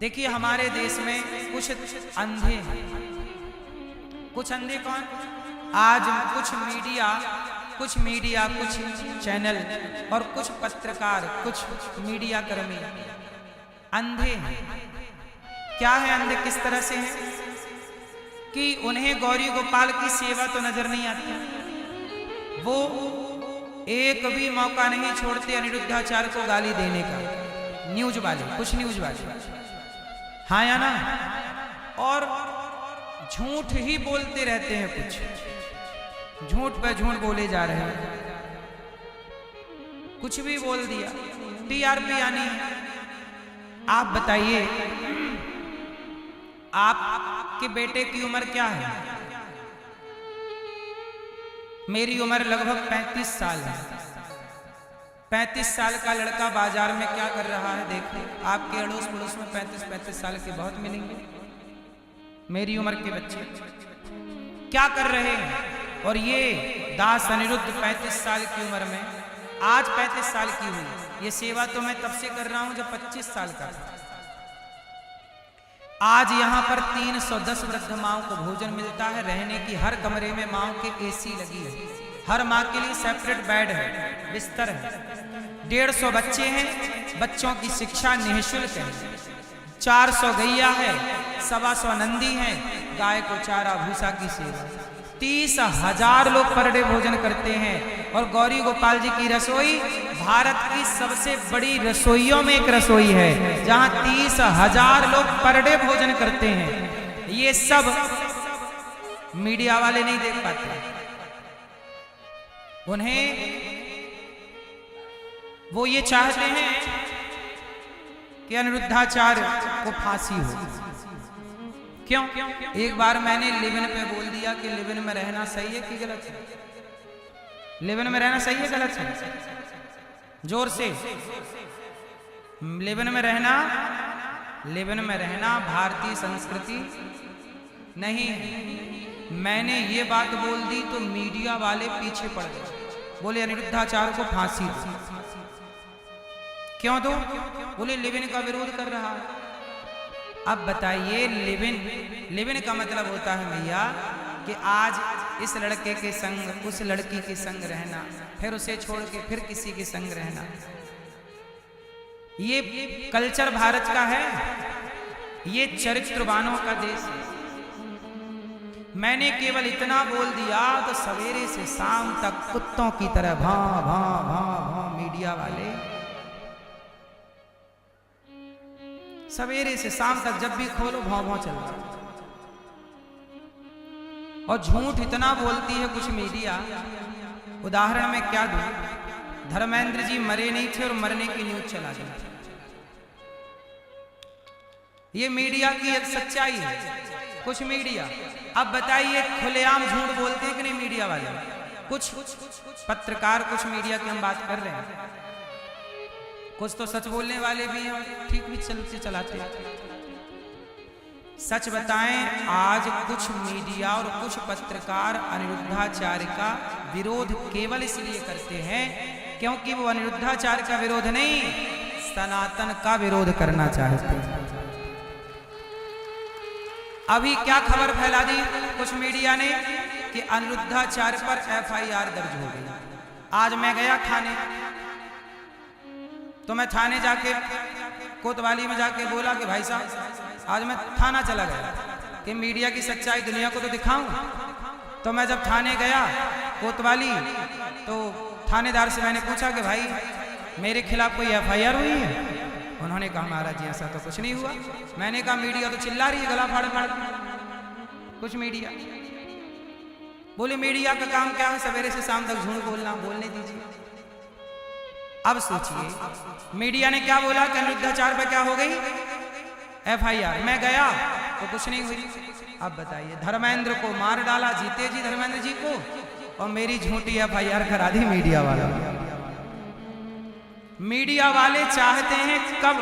देखिए हमारे देश में कुछ अंधे हैं। कुछ अंधे कौन? आज कुछ मीडिया कुछ चैनल और कुछ पत्रकार कुछ मीडिया कर्मी अंधे हैं। क्या है अंधे? किस तरह से हैं कि उन्हें गौरी गोपाल की सेवा तो नजर नहीं आती। वो एक भी मौका नहीं छोड़ते अनिरुद्धाचार्य को गाली देने का। न्यूज वाले, कुछ न्यूज वाले, हाँ या ना, और झूठ ही बोलते रहते हैं। कुछ झूठ पे झूठ बोले जा रहे हैं। कुछ भी बोल दिया, टीआरपी आनी है। आप बताइए, आपके बेटे की उम्र क्या है? मेरी उम्र लगभग 35 साल है। 35 साल का लड़का बाजार में क्या कर रहा है देखिए। आपके अड़ोस पड़ोस में 35 साल के बहुत मिलेंगे। मेरी उम्र के बच्चे क्या कर रहे हैं? और ये दास अनिरुद्ध 35 साल की उम्र में, आज 35 साल की हुई। ये सेवा तो मैं तब से कर रहा हूं जब 25 साल का था। आज यहाँ पर 310 वृद्ध माओं को भोजन मिलता है। रहने की हर कमरे में माओं के एसी लगी है। हर माँ के लिए सेपरेट बेड है, बिस्तर है। 150 बच्चे हैं। बच्चों की शिक्षा निःशुल्क है। 400 गैया है, 125 नंदी हैं। गाय को चारा भूसा की सेवा। 30,000 लोग पर डे भोजन करते हैं। और गौरी गोपाल जी की रसोई भारत की सबसे बड़ी रसोइयों में एक रसोई है, जहां 30,000 लोग पर डे भोजन करते हैं। ये सब मीडिया वाले नहीं देख पाते। उन्हें वो ये चाहते हैं कि अनिरुद्धाचार्य को फांसी हो। क्यों? एक बार मैंने लिविन पे बोल दिया कि लिविन में रहना सही है कि गलत है? लिविन में रहना सही है गलत है? जोर से। लिविन में रहना भारतीय संस्कृति नहीं है। मैंने ये बात बोल दी तो मीडिया वाले पीछे पड़ गए। बोले अनिरुद्धाचार्य को फांसी दो। क्यों दो? बोले लिविन का विरोध कर रहा है। अब बताइए, लिविन का मतलब होता है भैया कि आज इस लड़के के संग उस लड़की के संग रहना, फिर उसे छोड़ के फिर किसी के संग रहना। ये कल्चर भारत का है। ये चरित्रवानों का देश है। मैंने केवल इतना बोल दिया तो सवेरे से शाम तक कुत्तों की तरह भां भां भां भां मीडिया वाले सवेरे से शाम तक जब भी खोलो भां भां चल रहा। और झूठ इतना बोलती है कुछ मीडिया। उदाहरण में क्या दूं? धर्मेंद्र जी मरे नहीं थे और मरने की न्यूज चला दी। ये मीडिया की एक सच्चाई है। कुछ मीडिया, अब बताइए, खुलेआम झूठ बोलते हैं कि नहीं मीडिया वाले? कुछ पत्रकार, कुछ मीडिया की हम बात कर रहे हैं। कुछ तो सच बोलने वाले भी हैं, ठीक भी चलाते हैं। सच बताएं, आज कुछ मीडिया और कुछ पत्रकार अनिरुद्धाचार्य का विरोध केवल इसलिए करते हैं क्योंकि वो अनिरुद्धाचार्य का विरोध नहीं, सनातन का विरोध करना चाहते हैं। अभी क्या खबर फैला दी कुछ मीडिया ने कि अनिरुद्धाचार्य पर FIR दर्ज हो गई। आज मैं गया थाने, तो मैं थाने जाके कोतवाली में जाके बोला कि भाई साहब, आज मैं थाना चला गया कि मीडिया की सच्चाई दुनिया को तो दिखाऊं। तो मैं जब थाने गया कोतवाली, तो थानेदार से मैंने पूछा कि भाई मेरे खिलाफ कोई FIR हुई है? उन्होंने कहा महाराज जी ऐसा तो कुछ नहीं हुआ। मैंने कहा मीडिया तो चिल्ला रही है गला फाड़ फाड़। कुछ मीडिया बोले मीडिया का काम क्या है? सवेरे से शाम तक झूठ बोलना। बोलने दीजिए। अब सोचिए, मीडिया ने क्या बोला कि अनिरुद्धाचार्य पर क्या हो गई FIR। मैं गया तो कुछ नहीं हुई। अब बताइए, धर्मेंद्र को मार डाला, जीते जी धर्मेंद्र जी को, और मेरी झूठी FIR करा दी मीडिया वाला। मीडिया वाले चाहते हैं कब?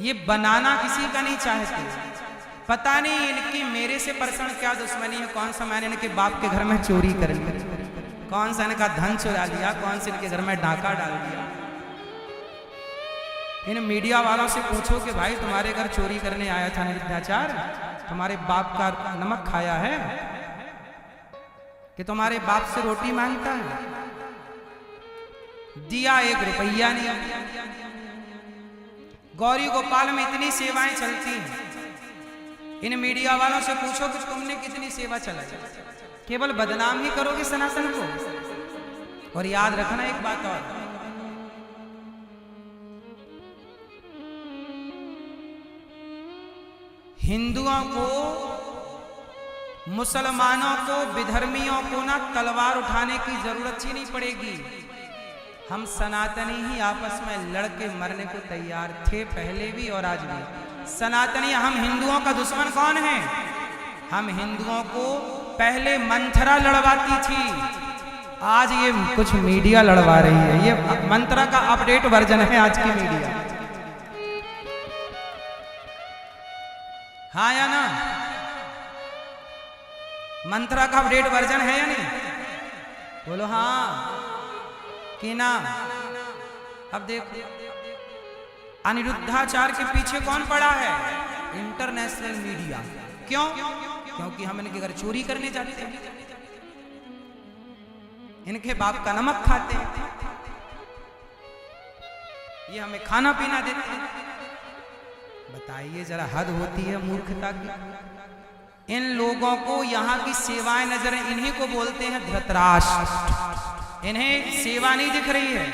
ये बनाना किसी का नहीं चाहते। पता नहीं इनकी मेरे से पर्सनल क्या दुश्मनी है। कौन सा मैंने इनके बाप के घर में चोरी कर ली, कौन सा इनका धन चुरा लिया, कौन से इनके घर में डाका डाल दिया। इन मीडिया वालों से पूछो कि भाई तुम्हारे घर चोरी करने आया था निरुद्धाचार, तुम्हारे बाप का नमक खाया है कि तुम्हारे बाप से रोटी मांगता है? दिया 1 रुपया नहीं। गौरी गोपाल में इतनी सेवाएं चलती हैं, इन मीडिया वालों से पूछो कि तुमने कितनी सेवा चलाई। केवल बदनाम ही करोगे सनातन को। और याद रखना एक बात और, हिंदुओं को, मुसलमानों को, विधर्मियों को ना तलवार उठाने की जरूरत ही नहीं पड़ेगी। हम सनातनी ही आपस में लड़के मरने को तैयार थे, पहले भी और आज भी। सनातनी, हम हिंदुओं का दुश्मन कौन है? हम हिंदुओं को पहले मंथरा लड़वाती थी, आज ये कुछ मीडिया लड़वा रही है। ये मंत्रा का अपडेट वर्जन है आज की मीडिया। हाँ या ना? मंत्रा का अपडेट वर्जन है या नहीं? बोलो हाँ कि ना? अब देखो, अनिरुद्धाचार के पीछे कौन पड़ा है? International media. क्यों? क्योंकि हम इनके घर चोरी करने जाते हैं, इनके बाप का नमक खाते हैं, ये हमें खाना पीना देते हैं। बताइए जरा, हद होती है मूर्खता की। इन लोगों को यहाँ की सेवाएं नजर, इन्हीं को बोलते हैं धृतराष्ट्र। इन्हें सेवा नहीं दिख रही है,